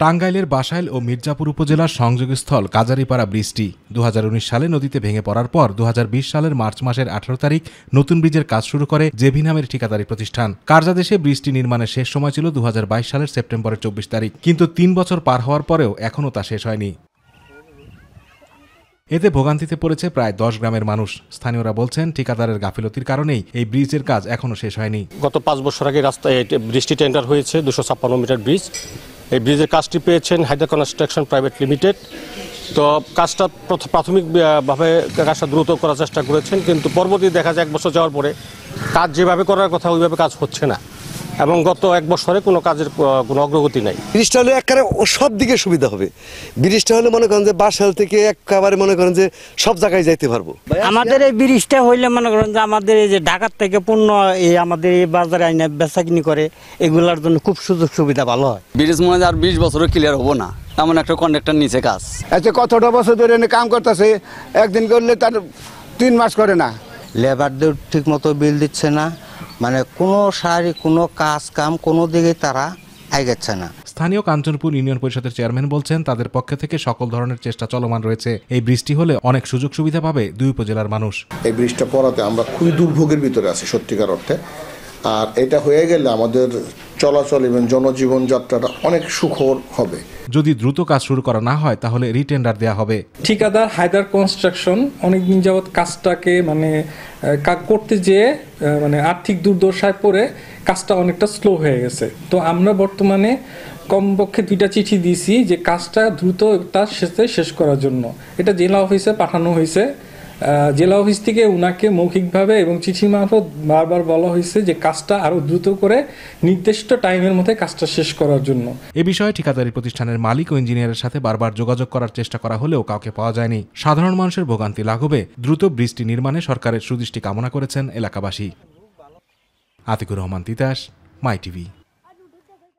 টাঙ্গাইলের বাসাইল ও মির্জাপুর উপজেলার সংযোগস্থল কাজারিপাড়া ব্রিজটি 2019 সালে নদীতে ভেঙে পড়ার পর 2020 সালের মার্চ মাসের 18 তারিখ নতুন ব্রিজের কাজ শুরু করে জেভি নামের ঠিকাদারি প্রতিষ্ঠান। কার্যাদেশে ব্রিজটি নির্মাণের শেষ সময় ছিল 2022 সালের সেপ্টেম্বরের 24 তারিখ, কিন্তু 3 বছর পার হওয়ার পরেও এখনও তা শেষ হয়নি। এতে ভোগান্তিতে পড়েছে প্রায় 10 গ্রামের মানুষ। স্থানীয়রা বলছেন, ঠিকাদারের গাফিলতির কারণেই এই ব্রিজের কাজ এখনও শেষ হয়নি। গত 5 বছর আগে রাস্তায় ব্রিজটি টেন্ডার হয়েছে, 256 মিটার ব্রিজ। এই ব্রিজের কাজটি পেয়েছেন হায়দার কনস্ট্রাকশন প্রাইভেট লিমিটেড। তো কাজটা প্রাথমিকভাবে কাজটা দ্রুত করার চেষ্টা করেছেন, কিন্তু পরবর্তী দেখা যায় 1 বছর যাওয়ার পরে কাজ যেভাবে করার কথা ওইভাবে কাজ হচ্ছে না, এবং গত 1 বছরে কোনো কাজের কোনো অগ্রগতি নাই। ব্রিজটা হলে একেবারে সব দিকে সুবিধা হবে। ব্রিজটা হলে মনে করেন যে বাসাল থেকে একেবারে মনে করেন যে সব জায়গায় যাইতে পারবো। আমাদের এই ব্রিজটা হইলে মনে করেন যে আমাদের এই যে ঢাকার থেকে পণ্য এই আমাদের এই বাজারে আইনে বেচাকিনি করে, এগুলোর জন্য খুব সুযোগ সুবিধা ভালো হয়। ব্রিজ মনে হয় আর 20 বছরও ক্লিয়ার হবো না, এমন একটা কন্ট্রাক্টর নিচে কাজ। আচ্ছা, কতটা বছর ধরে কাম করতেছে, একদিন করলে তার 3 মাস করে না। লেবারদের ঠিক মতো বিল দিচ্ছে না, মানে কোনো শারীরিক কোনো কাজ কাম কোনো দিকে তারা এগোচ্ছে না। স্থানীয় কাঞ্চনপুর ইউনিয়ন পরিষদের চেয়ারম্যান বলছেন, তাদের পক্ষ থেকে সকল ধরনের চেষ্টা চলমান রয়েছে। এই ব্রিজটি হলে অনেক সুযোগ সুবিধা পাবে 2 উপজেলার মানুষ। এই ব্রিজটা পড়াতে আমরা খুবই দুর্ভোগের ভিতরে আছি সত্যিকার অর্থে। আর এটা হয়ে গেলে আমাদের চলাচল এবং জনজীবন যাত্রাটা অনেক সুখর হবে। যদি দ্রুত কাজ শুরু করা না হয় তাহলে রিটেন্ডার দেওয়া হবে। ঠিকাদার হায়দার কনস্ট্রাকশন অনেকদিন যাবৎ কাজটাকে করতে যেয়ে আর্থিক দুর্দশায় পড়ে কাজটা অনেকটা স্লো হয়ে গেছে। তো আমরা বর্তমানে কমপক্ষে 2টা চিঠি দিয়েছি যে কাজটা দ্রুত তার শেষ করার জন্য। এটা জেলা অফিসে পাঠানো হয়েছে। জেলা অফিস থেকে উনাকে মৌখিকভাবে এবং চিঠি মারফত বারবার বলা হয়েছে যে কাজটা আরো দ্রুত করে নির্দিষ্ট টাইমের মধ্যে কাজটা শেষ করার জন্য। এ বিষয়ে ঠিকাদারি প্রতিষ্ঠানের মালিক ও ইঞ্জিনিয়ারের সাথে বারবার যোগাযোগ করার চেষ্টা করা হলেও কাউকে পাওয়া যায়নি। সাধারণ মানুষের ভোগান্তি লাঘবে দ্রুত ব্রিজটি নির্মাণে সরকারের সুদৃষ্টি কামনা করেছেন এলাকাবাসী। আতিকুর রহমান তিতাস, মাই টিভি।